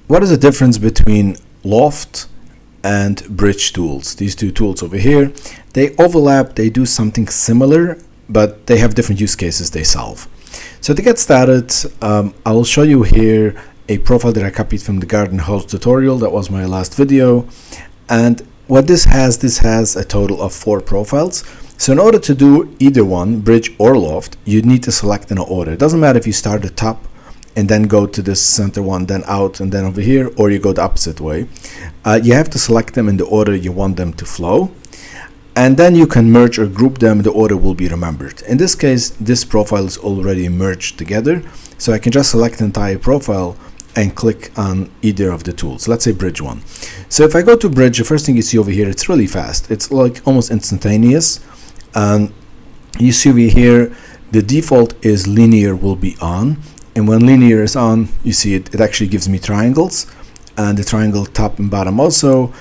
what is the difference between Loft and bridge tools? These two tools over here, they overlap, they do something similar, but they have different use cases they solve. So to get started, I will show you here a profile that I copied from the garden hose tutorial. That was my last video. And what this has a total of 4 profiles. So in order to do either one, bridge or loft, you need to select in an order. It doesn't matter if you start at the top and then go to this center one, then out, and then over here, or you go the opposite way. You have to select them in the order you want them to flow. And then you can merge or group them, the order will be remembered. In this case, this profile is already merged together, so I can just select the entire profile and click on either of the tools. Let's say bridge one. So if I go to bridge, the first thing you see over here, it's really fast. It's like almost instantaneous. You see over here, the default is linear will be on. And when linear is on, you see it actually gives me triangles, and the triangle top and bottom also.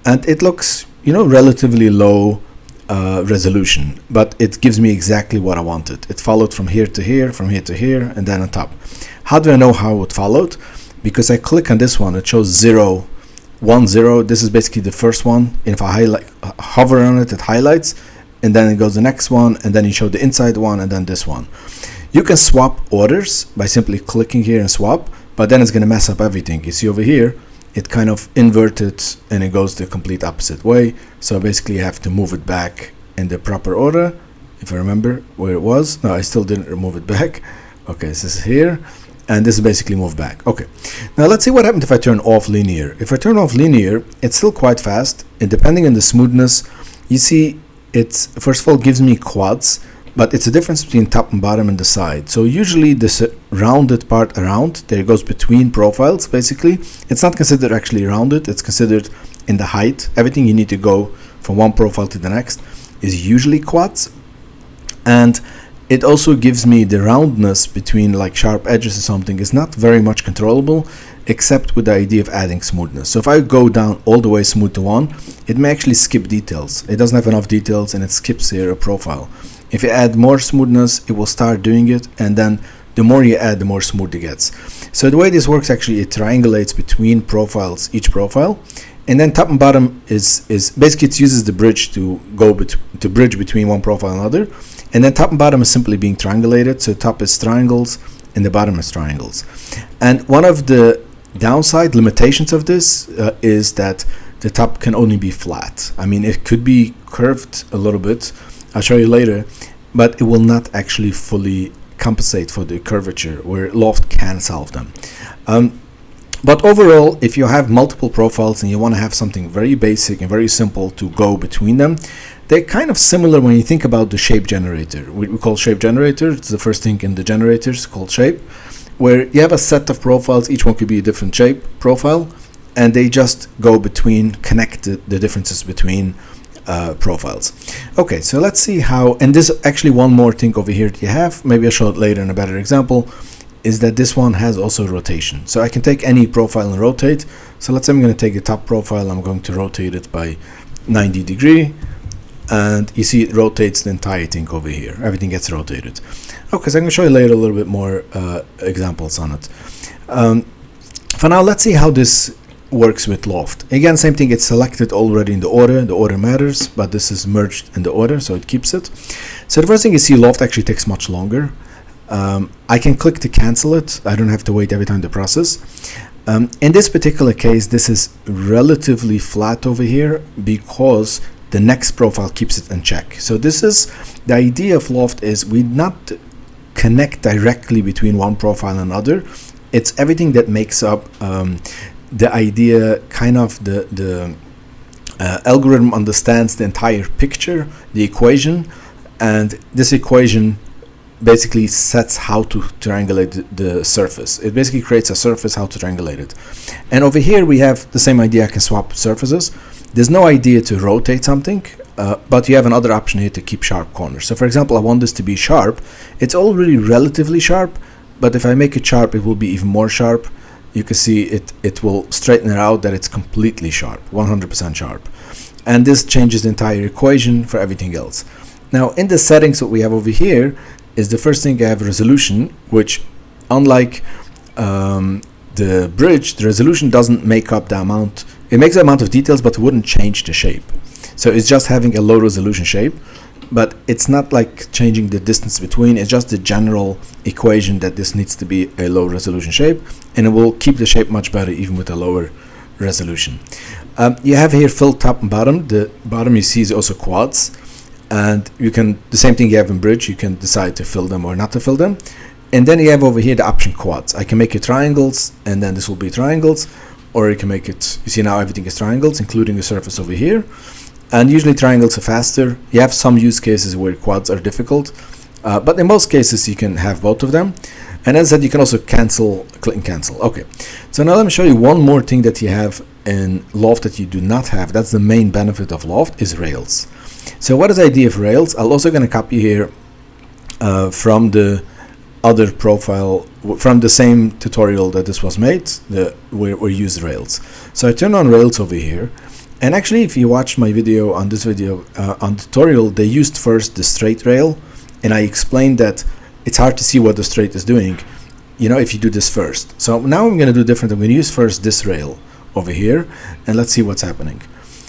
And it looks, relatively low resolution, but it gives me exactly what I wanted. It followed from here to here, from here to here, and then on top. How do I know how it followed? Because I click on this one, it shows 0, 1, 0. This is basically the first one. And if I hover on it, it highlights, and then it goes the next one, and then you show the inside one, and then this one. You can swap orders by simply clicking here and swap, but then it's going to mess up everything. You see over here, it kind of inverted and it goes the complete opposite way. So basically you have to move it back in the proper order. If I remember where it was. No, I still didn't remove it back. Okay, this is here, and this is basically moved back. Okay, now let's see what happens if I turn off linear. If I turn off linear, it's still quite fast, and depending on the smoothness, you see it's first of all gives me quads, but it's a difference between top and bottom and the side. So usually this rounded part around, there goes between profiles basically. It's not considered actually rounded, it's considered in the height. Everything you need to go from one profile to the next is usually quads. And it also gives me the roundness between like sharp edges or something is not very much controllable, except with the idea of adding smoothness. So if I go down all the way smooth to 1, it may actually skip details. It doesn't have enough details and it skips here a profile. If you add more smoothness, it will start doing it, and then the more you add, the more smooth it gets. So the way this works, actually, it triangulates between profiles, each profile, and then top and bottom is basically it uses the bridge to go to bridge between one profile and another, and then top and bottom is simply being triangulated. So top is triangles and the bottom is triangles. And one of the downside limitations of this is that the top can only be flat. I mean, it could be curved a little bit. I'll show you later, but it will not actually fully compensate for the curvature where Loft can solve them. But overall, if you have multiple profiles and you want to have something very basic and very simple to go between them, they're kind of similar when you think about the shape generator. We call shape generator, it's the first thing in the generators called shape, where you have a set of profiles, each one could be a different shape profile, and they just go between, connect the differences between profiles. Okay, so let's see how, and this actually one more thing over here that you have, maybe I'll show it later in a better example, is that this one has also rotation. So I can take any profile and rotate. So let's say I'm going to take the top profile, I'm going to rotate it by 90 degree, and you see it rotates the entire thing over here. Everything gets rotated. Okay, so I'm going to show you later a little bit more examples on it. For now, let's see how this works with Loft. Again, same thing, it's selected already in the order matters, but this is merged in the order, so it keeps it. So the first thing you see, Loft actually takes much longer. I can click to cancel it. I don't have to wait every time to process. In this particular case, this is relatively flat over here because the next profile keeps it in check. So this is the idea of Loft, is we not connect directly between one profile and another. It's everything that makes up the idea, kind of the algorithm understands the entire picture, the equation, and this equation basically sets how to triangulate the surface. It basically creates a surface, how to triangulate it. And over here we have the same idea, I can swap surfaces. There's no idea to rotate something, but you have another option here to keep sharp corners. So for example, I want this to be sharp. It's already relatively sharp, but if I make it sharp, it will be even more sharp. You can see it will straighten it out that it's completely sharp, 100% sharp. And this changes the entire equation for everything else. Now in the settings, what we have over here is the first thing I have resolution, which unlike the the bridge, the resolution doesn't make up the amount. It makes the amount of details, but it wouldn't change the shape. So it's just having a low resolution shape, but it's not like changing the distance between. It's just the general equation that this needs to be a low resolution shape, and it will keep the shape much better even with a lower resolution. You have here fill top and bottom. The bottom you see is also quads, and you can, the same thing you have in bridge, you can decide to fill them or not to fill them. And then you have over here the option quads. I can make it triangles, and then this will be triangles, or you can make it, you see now everything is triangles, including the surface over here. And usually triangles are faster. You have some use cases where quads are difficult, but in most cases you can have both of them. And as I said, you can also cancel, click and cancel. Okay, so now let me show you one more thing that you have in Loft that you do not have. That's the main benefit of Loft, is rails. So what is the idea of rails? I'm also going to copy here from the other profile, from the same tutorial that this was made, where we use rails. So I turn on rails over here, and actually if you watch my video on this video on tutorial, they used first the straight rail, and I explained that it's hard to see what the straight is doing, you know, if you do this first. So now I'm going to do different. I'm going to use first this rail over here, and let's see what's happening.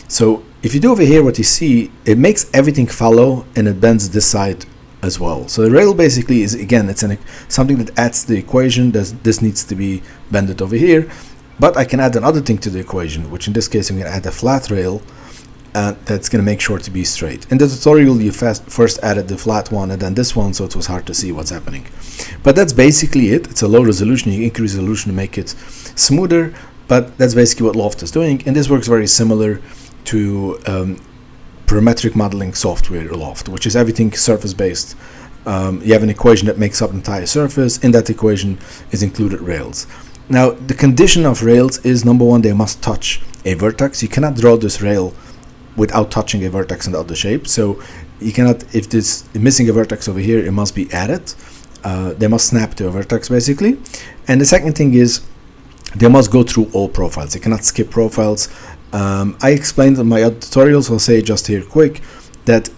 So if you do over here, what you see, it makes everything follow, and it bends this side as well. So the rail basically is, again, it's something that adds to the equation. This needs to be bended over here, but I can add another thing to the equation, which in this case I'm going to add a flat rail, that's going to make sure to be straight. In the tutorial you first added the flat one and then this one, so it was hard to see what's happening. But that's basically it. It's a low resolution. You increase resolution to make it smoother, but that's basically what Loft is doing, and this works very similar to parametric modeling software Loft, which is everything surface based. You have an equation that makes up the entire surface. In that equation is included rails. Now the condition of rails is, number one, they must touch a vertex. You cannot draw this rail without touching a vertex in the other shape. So you cannot, if this is missing a vertex over here, it must be added. They must snap to a vertex basically. And the second thing is they must go through all profiles. They cannot skip profiles. I explained in my other tutorials, I'll say just here quick, that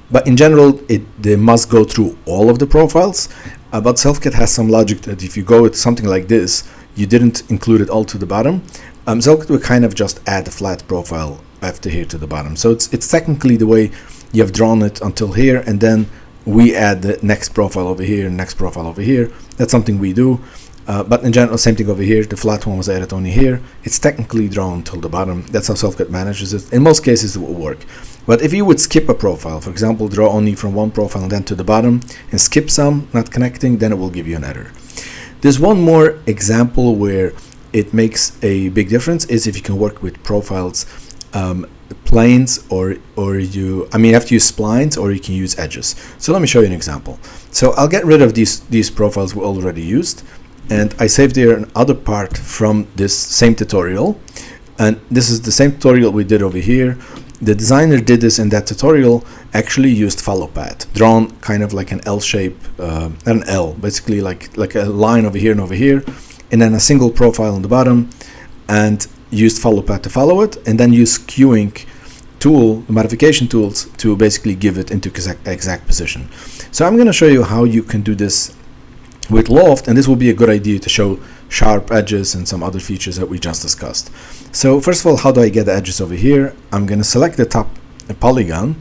but in general they must go through all of the profiles, but SelfCAD has some logic that if you go with something like this, you didn't include it all to the bottom, SelfCAD will kind of just add a flat profile after here to the bottom. So it's technically the way you have drawn it until here, and then we add the next profile over here, next profile over here. That's something we do. But in general, same thing over here. The flat one was added only here. It's technically drawn till the bottom. That's how SelfCAD manages it. In most cases, it will work. But if you would skip a profile, for example, draw only from one profile and then to the bottom, and skip some, not connecting, then it will give you an error. There's one more example where it makes a big difference, is if you can work with profiles, planes, or you have to use splines, or you can use edges. So let me show you an example. So I'll get rid of these profiles we already used, and I saved here another part from this same tutorial, and this is the same tutorial we did over here. The designer did this in that tutorial, actually used follow path, drawn kind of like an L shape, an L, basically like a line over here and over here, and then a single profile on the bottom, and used follow path to follow it, and then use queuing tool, the modification tools, to basically give it into exact position. So I'm going to show you how you can do this with Loft, and this will be a good idea to show sharp edges and some other features that we just discussed. So first of all, how do I get the edges over here? I'm going to select the top polygon,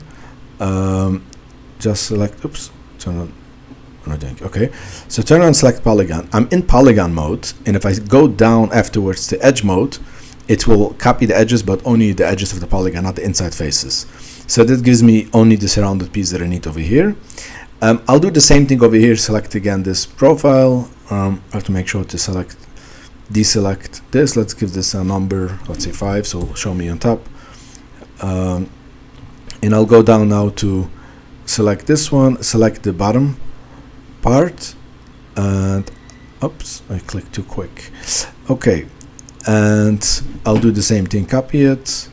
just select, turn on, okay, so turn on select polygon. I'm in polygon mode, and if I go down afterwards to edge mode, it will copy the edges, but only the edges of the polygon, not the inside faces. So that gives me only the surrounded piece that I need over here. I'll do the same thing over here. Select again this profile. I have to make sure to deselect this. Let's give this a number, let's say 5, so it'll show me on top. And I'll go down now to select this one, select the bottom part, and oops, I clicked too quick. Okay, and I'll do the same thing, copy it,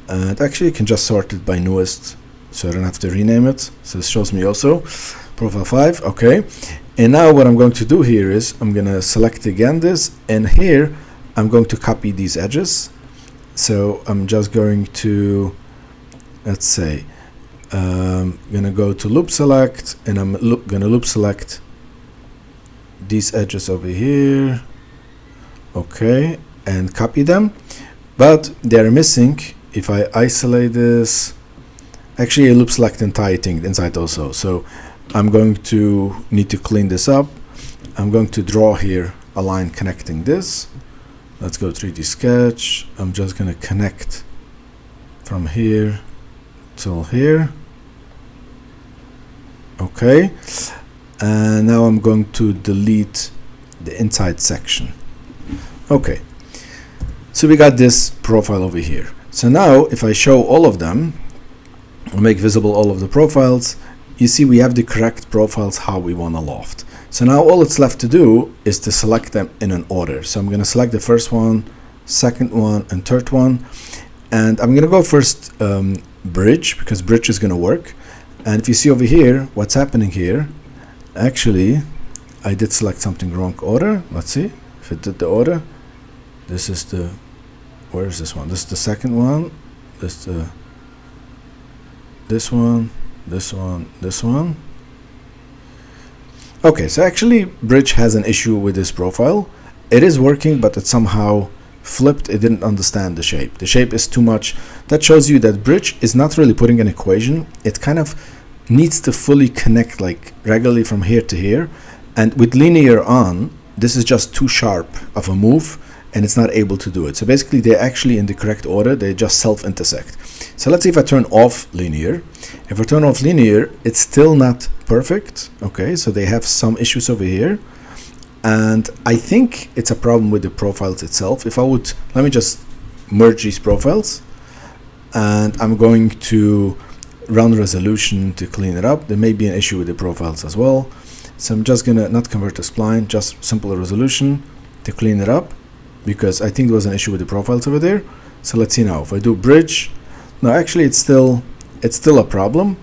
and actually you can just sort it by newest, so I don't have to rename it. So it shows me also profile 5. Okay, and now what I'm going to do here is I'm going to select again this, and here I'm going to copy these edges. So I'm just going to, let's say, I'm going to go to loop select, and I'm going to loop select these edges over here, okay, and copy them, but they're missing. If I isolate this, actually it looks like the entire thing inside also. So I'm going to need to clean this up. I'm going to draw here a line connecting this. Let's go 3D sketch. I'm just going to connect from here till here. Okay, and now I'm going to delete the inside section. Okay, so we got this profile over here. So now if I show all of them, I'll make visible all of the profiles, you see we have the correct profiles how we want to loft. So now all it's left to do is to select them in an order. So I'm going to select the first one, second one, and third one, and I'm going to go first bridge, because bridge is going to work. And if you see over here what's happening here, actually I did select something wrong order. Let's see if it did the order. This is the, where is this one? This is the second one. This one, this one, this one. Okay, so actually bridge has an issue with this profile. It is working, but it somehow flipped. It didn't understand the shape. The shape is too much. That shows you that bridge is not really putting an equation. It kind of needs to fully connect like regularly from here to here, and with linear on, this is just too sharp of a move and it's not able to do it. So basically they're actually in the correct order, they just self-intersect. So let's see if I turn off linear. If I turn off linear, it's still not perfect. Okay, so they have some issues over here, and I think it's a problem with the profiles itself. If I would, let me just merge these profiles, and I'm going to run resolution to clean it up. There may be an issue with the profiles as well, so I'm just gonna not convert to spline, just simple resolution to clean it up, because I think there was an issue with the profiles over there. So let's see now if I do bridge. No, actually it's still a problem.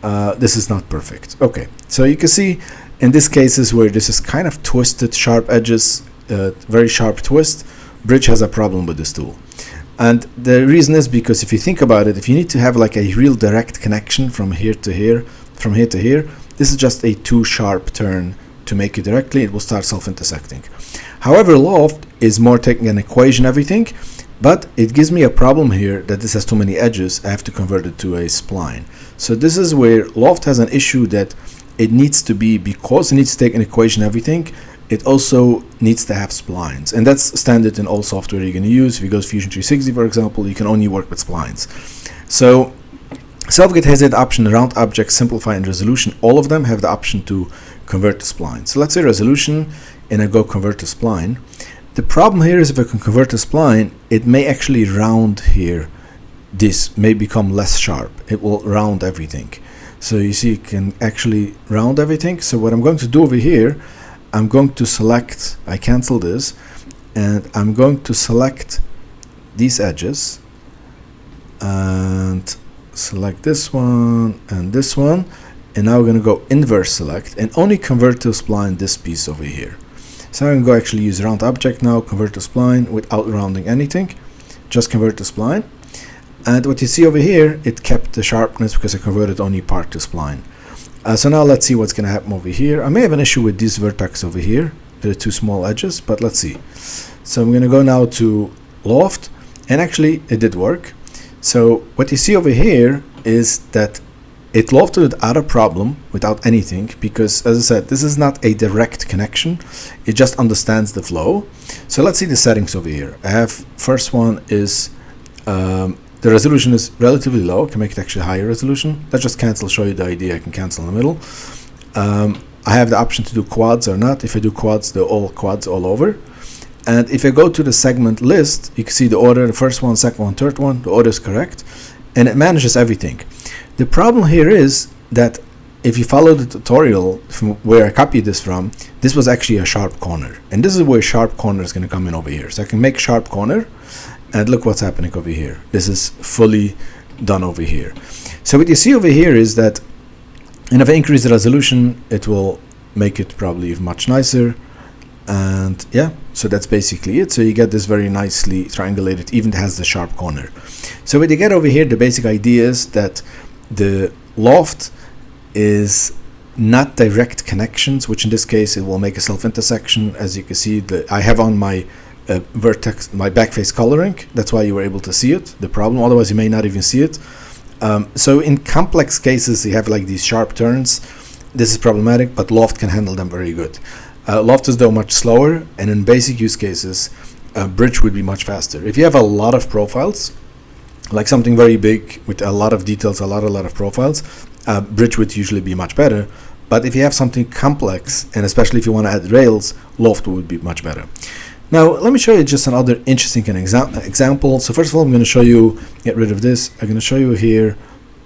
This is not perfect. Okay, so you can see in this cases where this is kind of twisted, sharp edges, very sharp twist, bridge has a problem with this tool. And the reason is because if you think about it, if you need to have like a real direct connection from here to here, from here to here, this is just a too sharp turn to make it directly. It will start self-intersecting. However, Loft is more taking an equation everything, but it gives me a problem here that this has too many edges. I have to convert it to a spline. So this is where Loft has an issue, that it needs to be, because it needs to take an equation everything, it also needs to have splines, and that's standard in all software you're going to use. If you go to Fusion 360, for example, you can only work with splines. So SelfCAD has that option, round objects, simplify, and resolution. All of them have the option to convert to spline. So let's say resolution, and I go convert to spline. The problem here is if I can convert to spline, it may actually round here. This may become less sharp. It will round everything. So you see, it can actually round everything. So what I'm going to do over here, I'm going to select, I cancel this, and I'm going to select these edges and select this one and this one, and now we're going to go inverse select and only convert to spline this piece over here. So I'm going to go actually use round object now, convert to spline without rounding anything, just convert to spline. And what you see over here, it kept the sharpness because I converted only part to spline. So now let's see what's going to happen over here. I may have an issue with this vertex over here. There are two small edges, but let's see. So I'm going to go now to Loft, and actually it did work. So what you see over here is that it lofted without a problem, without anything, because as I said, this is not a direct connection. It just understands the flow. So let's see the settings over here. I have, first one is the resolution is relatively low. I can make it actually higher resolution. Let's just cancel, show you the idea. I can cancel in the middle. I have the option to do quads or not. If I do quads, they're all quads all over. And if I go to the segment list, you can see the order, the first one, second one, third one, the order is correct. And it manages everything. The problem here is that if you follow the tutorial from where I copied this from, this was actually a sharp corner. And this is where sharp corner is going to come in over here. So I can make sharp corner. And look what's happening over here. This is fully done over here. So what you see over here is that, and if I increase the resolution, it will make it probably much nicer. And yeah, so that's basically it. So you get this very nicely triangulated, even has the sharp corner. So what you get over here, the basic idea is that the Loft is not direct connections, which in this case, it will make a self-intersection. As you can see, I have on my vertex, my backface coloring. That's why you were able to see it, the problem. Otherwise, you may not even see it. So in complex cases, you have like these sharp turns. This is problematic, but Loft can handle them very good. Loft is though much slower, and in basic use cases, Bridge would be much faster. If you have a lot of profiles, like something very big with a lot of details, a lot of profiles, Bridge would usually be much better. But if you have something complex, and especially if you want to add rails, Loft would be much better. Now, let me show you just another interesting example. So first of all, I'm going to show you, get rid of this. I'm going to show you here,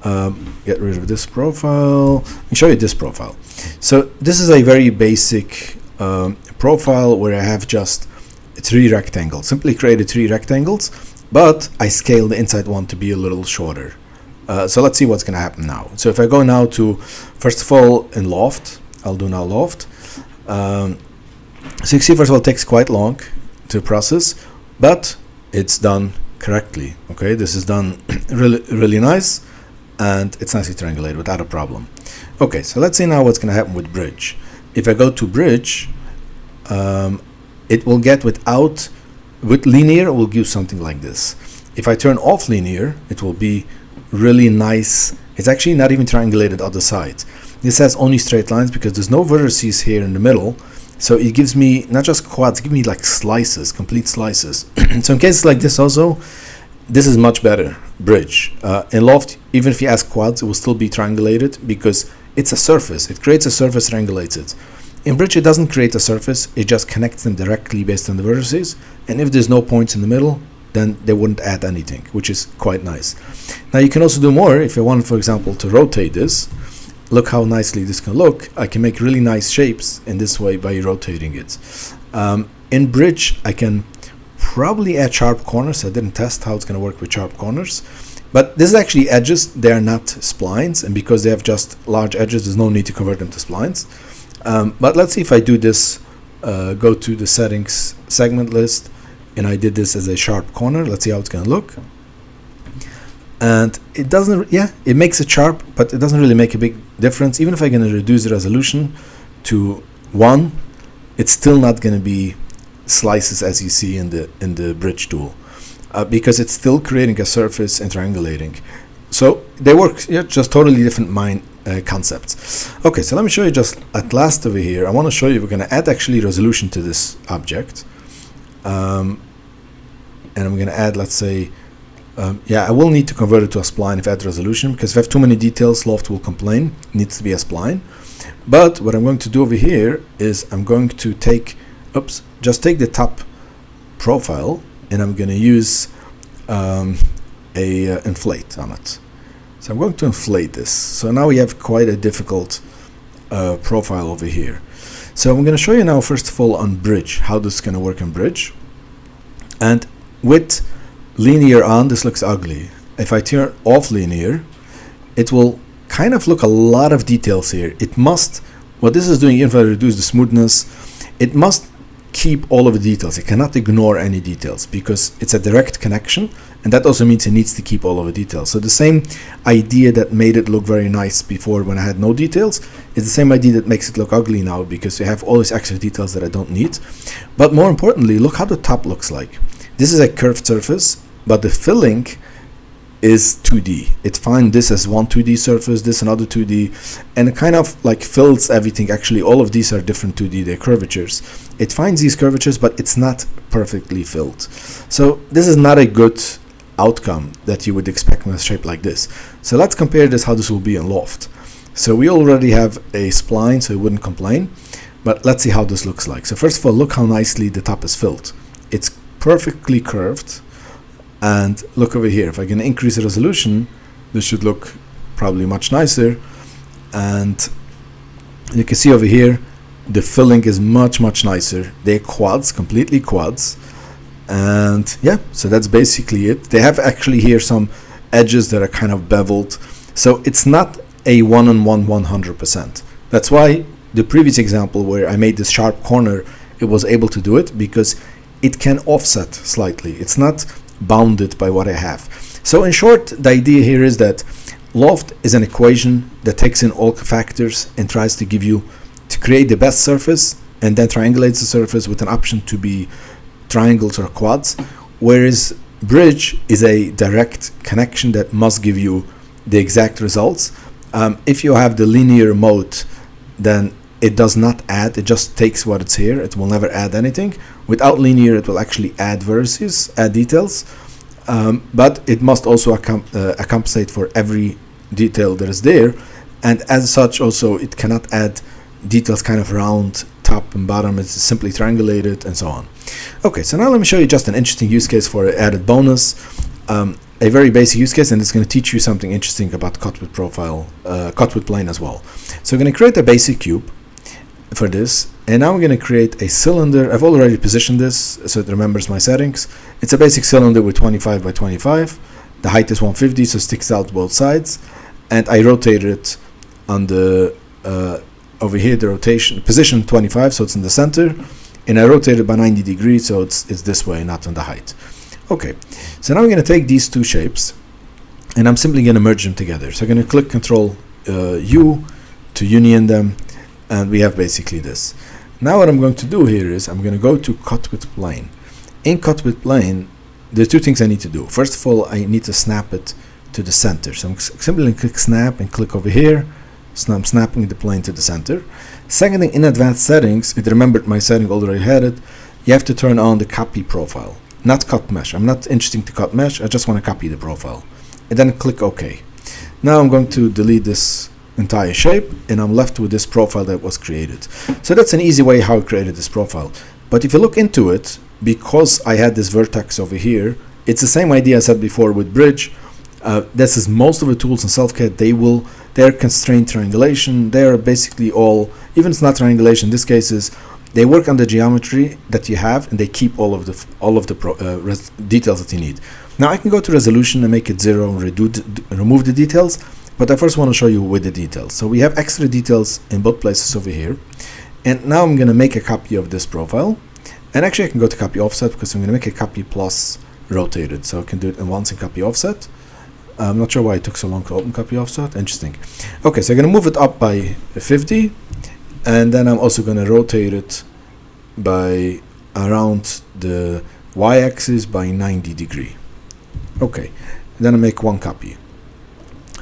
get rid of this profile, and show you this profile. So this is a very basic profile where I have just 3 rectangles. Simply created 3 rectangles, but I scaled the inside one to be a little shorter. So let's see what's going to happen now. So if I go now to, first of all, in Loft, I'll do now Loft. So you see, first of all, it takes quite long to process, but it's done correctly. Okay, this is done really nice, and it's nicely triangulated without a problem. Okay, so let's see now what's going to happen with Bridge. If I go to Bridge, it will get with linear, it will give something like this. If I turn off linear, it will be really nice. It's actually not even triangulated other sides. This has only straight lines because there's no vertices here in the middle. So it gives me not just quads, it gives me like slices, complete slices. So in cases like this also, this is much better, Bridge. In Loft, even if you ask quads, it will still be triangulated because it's a surface. It creates a surface, triangulates it. In Bridge, it doesn't create a surface, it just connects them directly based on the vertices. And if there's no points in the middle, then they wouldn't add anything, which is quite nice. Now you can also do more. If I want, for example, to rotate this, look how nicely this can look. I can make really nice shapes in this way by rotating it. In Bridge, I can probably add sharp corners. I didn't test how it's going to work with sharp corners, but this is actually edges. They are not splines, and because they have just large edges, there's no need to convert them to splines. But let's see if I do this, go to the settings segment list, and I did this as a sharp corner. Let's see how it's going to look. And it doesn't, it makes it sharp, but it doesn't really make a big difference. Even if I'm going to reduce the resolution to 1, it's still not going to be slices as you see in the Bridge tool, because it's still creating a surface and triangulating. So they work, just totally different concepts. Okay, so let me show you just at last over here. I want to show you, we're going to add actually resolution to this object. And I'm going to add, let's say, I will need to convert it to a spline if I add resolution, because if I have too many details, Loft will complain. It needs to be a spline. But what I'm going to do over here is I'm going to take, just take the top profile, and I'm going to use inflate on it. So I'm going to inflate this. So now we have quite a difficult profile over here. So I'm going to show you now, first of all, on Bridge, how this is going to work in Bridge. And with linear on, this looks ugly. If I turn off linear, it will kind of look a lot of details here. It must, what this is doing, if I reduce the smoothness, it must keep all of the details. It cannot ignore any details because it's a direct connection, and that also means it needs to keep all of the details. So the same idea that made it look very nice before when I had no details is the same idea that makes it look ugly now, because you have all these extra details that I don't need. But more importantly, look how the top looks like. This is a curved surface, but the filling is 2D. It finds this as one 2D surface, this another 2D, and it kind of like fills everything. Actually, all of these are different 2D, they're curvatures. It finds these curvatures, but it's not perfectly filled. So this is not a good outcome that you would expect with a shape like this. So let's compare this, how this will be in Loft. So we already have a spline, so it wouldn't complain, but let's see how this looks like. So first of all, look how nicely the top is filled. It's perfectly curved. And look over here, if I can increase the resolution, this should look probably much nicer. And you can see over here, the filling is much nicer. They're quads, completely quads. And yeah, so that's basically it. They have actually here some edges that are kind of beveled. So it's not a one-on-one 100%. That's why the previous example where I made this sharp corner, it was able to do it because it can offset slightly. It's not bounded by what I have. So in short, the idea here is that Loft is an equation that takes in all factors and tries to give you, to create the best surface, and then triangulates the surface with an option to triangles or quads, whereas bridge is a direct connection that must give you the exact results. If you have the linear mode, then it does not add, it just takes what it's here, it will never add anything. Without linear, it will actually add vertices, add details, but it must also compensate for every detail that is there, and as such also it cannot add details kind of around top and bottom. It's simply triangulated and so on. Okay, so now let me show you just an interesting use case for an added bonus, a very basic use case, and it's going to teach you something interesting about cut with profile, cut with plane as well. So I'm going to create a basic cube for this, and now I'm going to create a cylinder. I've already positioned this so it remembers my settings. It's a basic cylinder with 25 by 25. The height is 150, so it sticks out both sides, and I rotate it on the over here, the rotation position 25, so it's in the center, and I rotate it by 90 degrees, so it's this way, not on the height. Okay, so now I'm going to take these two shapes, and I'm simply going to merge them together. So I'm going to click Control U to union them, and we have basically this. Now what I'm going to do here is I'm going to go to Cut with Plane. In Cut with Plane, there are two things I need to do. First of all, I need to snap it to the center. So I'm simply going to click Snap and click over here. So I'm snapping the plane to the center. Second thing, in advanced settings, it remembered my setting, already had it. You have to turn on the copy profile, not cut mesh. I'm not interested to cut mesh. I just want to copy the profile. And then click OK. Now I'm going to delete this entire shape, and I'm left with this profile that was created. So that's an easy way how I created this profile. But if you look into it, because I had this vertex over here, it's the same idea I said before with bridge. This is most of the tools in SelfCAD. They're constrained triangulation. They're basically all, even if it's not triangulation, in this case they work on the geometry that you have, and they keep all of the details that you need. Now I can go to resolution and make it 0 and remove the details, but I first want to show you with the details. So we have extra details in both places over here, and now I'm going to make a copy of this profile, and actually I can go to copy offset because I'm going to make a copy plus rotated, so I can do it in once in copy offset. I'm not sure why it took so long to open copy offset. Interesting. Okay, so I'm going to move it up by 50, and then I'm also going to rotate it by around the y-axis by 90 degree. Okay, then I make one copy.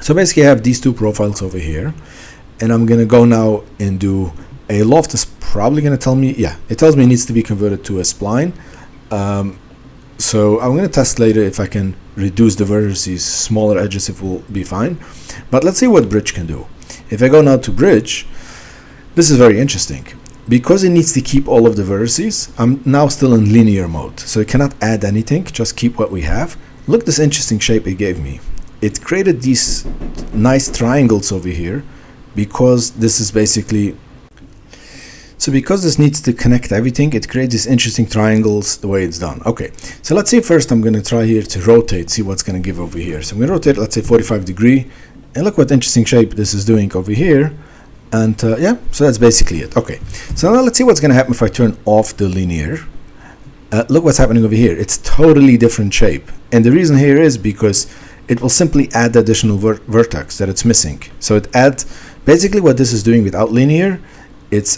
So basically I have these two profiles over here, and I'm going to go now and do a loft. Is probably going to tell me, yeah, it tells me it needs to be converted to a spline. So I'm going to test later if I can reduce the vertices, smaller edges, it will be fine. But let's see what bridge can do. If I go now to bridge, this is very interesting. Because it needs to keep all of the vertices, I'm now still in linear mode. So it cannot add anything, just keep what we have. Look at this interesting shape it gave me. It created these nice triangles over here, because this is basically, so because this needs to connect everything, it creates these interesting triangles the way it's done. Okay, so let's see, first I'm going to try here to rotate, see what's going to give over here. So I'm going to rotate, let's say 45 degree, and look what interesting shape this is doing over here. And yeah, so that's basically it. Okay, so now let's see what's going to happen if I turn off the linear. Look what's happening over here. It's totally different shape, and the reason here is because it will simply add the additional vertex that it's missing. So it adds, basically what this is doing without linear,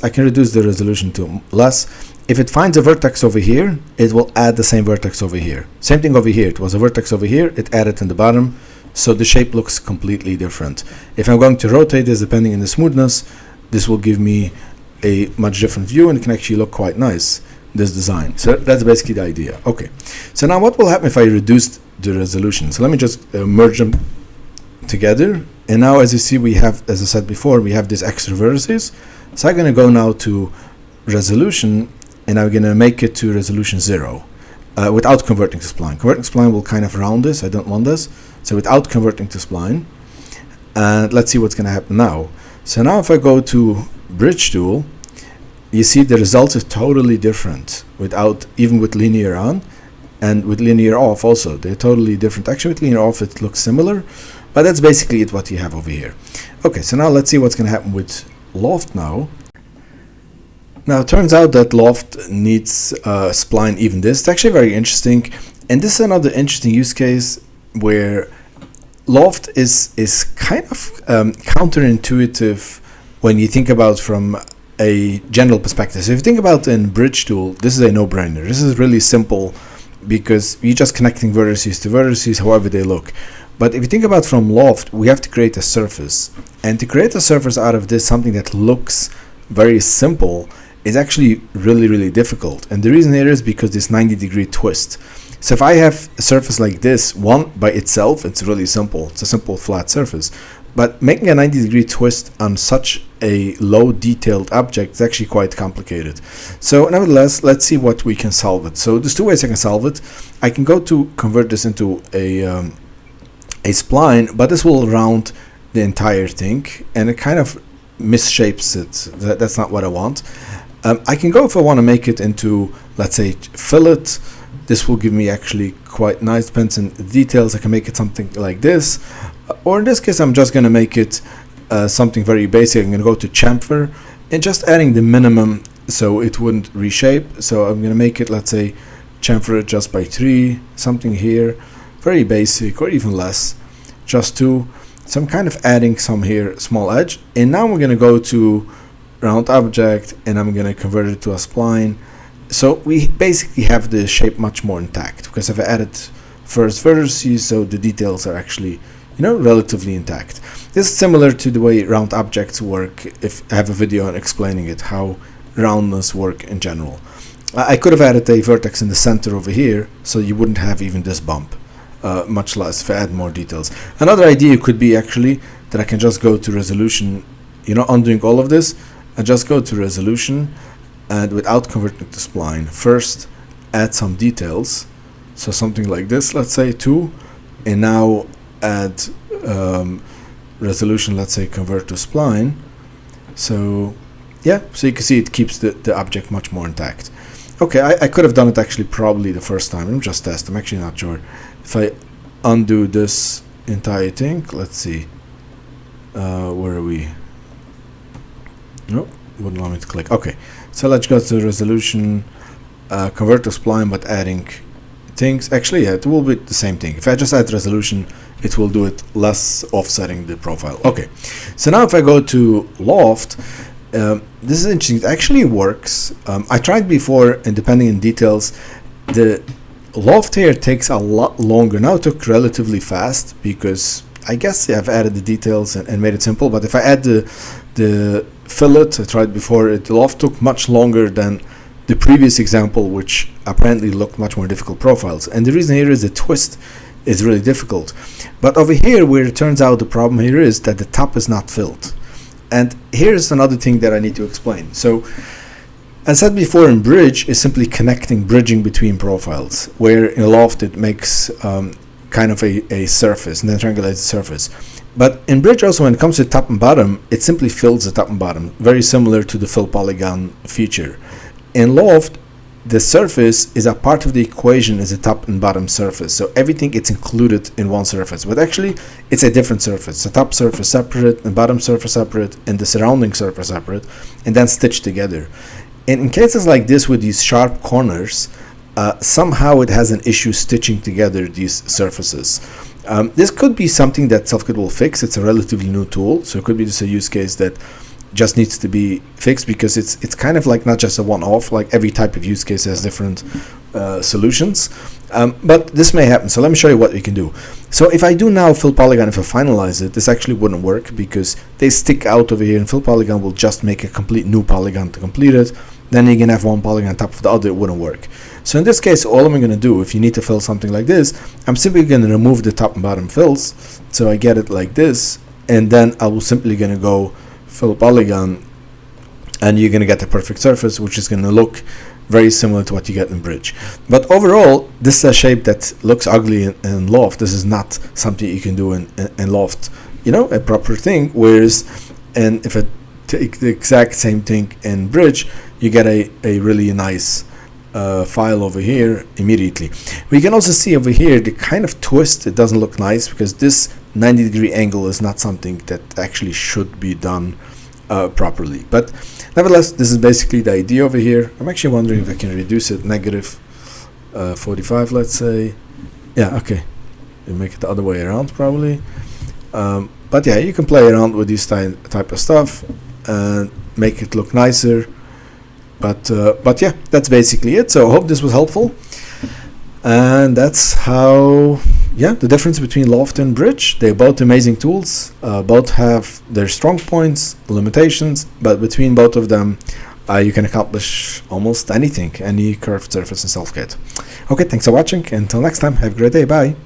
I can reduce the resolution to less. If it finds a vertex over here, it will add the same vertex over here. Same thing over here. It was a vertex over here, it added in the bottom, so the shape looks completely different. If I'm going to rotate this, depending on the smoothness, this will give me a much different view, and it can actually look quite nice, this design. So that's basically the idea. Okay, so now what will happen if I reduce the resolution? So let me just merge them together, and now as you see, we have, as I said before, we have these extra vertices. So I'm going to go now to resolution, and I'm going to make it to resolution 0 without converting to spline. Converting to spline will kind of round this. I don't want this. So without converting to spline, and let's see what's going to happen now. So now if I go to bridge tool, you see the results are totally different without, even with linear on, and with linear off also. They're totally different. Actually with linear off it looks similar, but that's basically it what you have over here. Okay, so now let's see what's going to happen with Loft now. Now it turns out that Loft needs spline even this. It's actually very interesting, and this is another interesting use case where Loft is kind of counterintuitive when you think about from a general perspective. So if you think about in bridge tool, this is a no-brainer. This is really simple because you're just connecting vertices to vertices however they look. But if you think about from Loft, we have to create a surface, and to create a surface out of this, something that looks very simple, is actually really difficult. And the reason here is because this 90-degree twist. So if I have a surface like this, one by itself, it's really simple. It's a simple flat surface. But making a 90-degree twist on such a low detailed object is actually quite complicated. So nevertheless, let's see what we can solve it. So there's two ways I can solve it. I can go to convert this into a spline, but this will round the entire thing, and it kind of misshapes it. That's not what I want. I can go if I want to make it into, let's say, fillet. This will give me actually quite nice, depends on the details. I can make it something like this, or in this case I'm just going to make it something very basic. I'm going to go to chamfer and just adding the minimum so it wouldn't reshape. So I'm going to make it, let's say, chamfer it just by 3, something here, very basic, or even less, just 2. So I'm kind of adding some here, small edge, and now we're going to go to round object, and I'm going to convert it to a spline. So we basically have the shape much more intact because I've added first vertices, so the details are actually, relatively intact. This is similar to the way round objects work. If I have a video on explaining it, how roundness work in general. I could have added a vertex in the center over here, so you wouldn't have even this bump, much less if I add more details. Another idea could be actually that I can just go to resolution, undoing all of this, and just go to resolution, and without converting to spline, first add some details, so something like this, let's say 2, and now add resolution, let's say convert to spline. So yeah, so you can see it keeps the object much more intact. Okay, I could have done it actually probably the first time. Let me just test. I'm actually not sure. If I undo this entire thing, let's see, where are we? Nope, wouldn't allow me to click. Okay, so let's go to resolution, convert to spline, but adding things. Actually, yeah, it will be the same thing. If I just add resolution, it will do it less, offsetting the profile. Okay, so now if I go to Loft, this is interesting. It actually works. I tried before, and depending on details, the Loft here takes a lot longer. Now it took relatively fast because I guess I've added the details and made it simple. But if I add the fillet, I tried before, the Loft took much longer than the previous example, which apparently looked much more difficult profiles. And the reason here is the twist is really difficult. But over here, where it turns out the problem here is that the top is not filled. And here's another thing that I need to explain. So, as said before, in Bridge is simply bridging between profiles, where in Loft it makes kind of a surface, and then triangulates the surface. But in Bridge also, when it comes to top and bottom, it simply fills the top and bottom, very similar to the fill polygon feature. In Loft, the surface is a part of the equation, is a top and bottom surface. So everything it's included in one surface, but actually it's a different surface. The top surface separate, and bottom surface separate, and the surrounding surface separate, and then stitched together. And in cases like this with these sharp corners, somehow it has an issue stitching together these surfaces. This could be something that SelfCAD will fix. It's a relatively new tool, so it could be just a use case that just needs to be fixed, because it's kind of like not just a one-off, like every type of use case has different solutions, but this may happen. So let me show you what we can do. So if I do now fill polygon, if I finalize it, this actually wouldn't work because they stick out over here, and fill polygon will just make a complete new polygon to complete it. Then you can have one polygon on top of the other, it wouldn't work. So in this case, all I'm going to do, if you need to fill something like this, I'm simply going to remove the top and bottom fills, so I get it like this, and then I will simply going to go fill polygon, and you're going to get the perfect surface, which is going to look very similar to what you get in Bridge. But overall, this is a shape that looks ugly in Loft. This is not something you can do in Loft, a proper thing. Whereas, and if I take the exact same thing in Bridge, you get a really nice file over here immediately. We can also see over here the kind of twist. It doesn't look nice because this 90-degree angle is not something that actually should be done properly. But nevertheless, this is basically the idea over here. I'm actually wondering if I can reduce it, negative 45, let's say. Yeah, okay. You make it the other way around probably. But yeah, you can play around with this type of stuff. And make it look nicer. But yeah, that's basically it. So I hope this was helpful. And that's how, yeah, the difference between Loft and Bridge. They're both amazing tools. Both have their strong points, limitations, but between both of them, you can accomplish almost anything, any curved surface in SelfCAD. Okay, thanks for watching. Until next time, have a great day. Bye.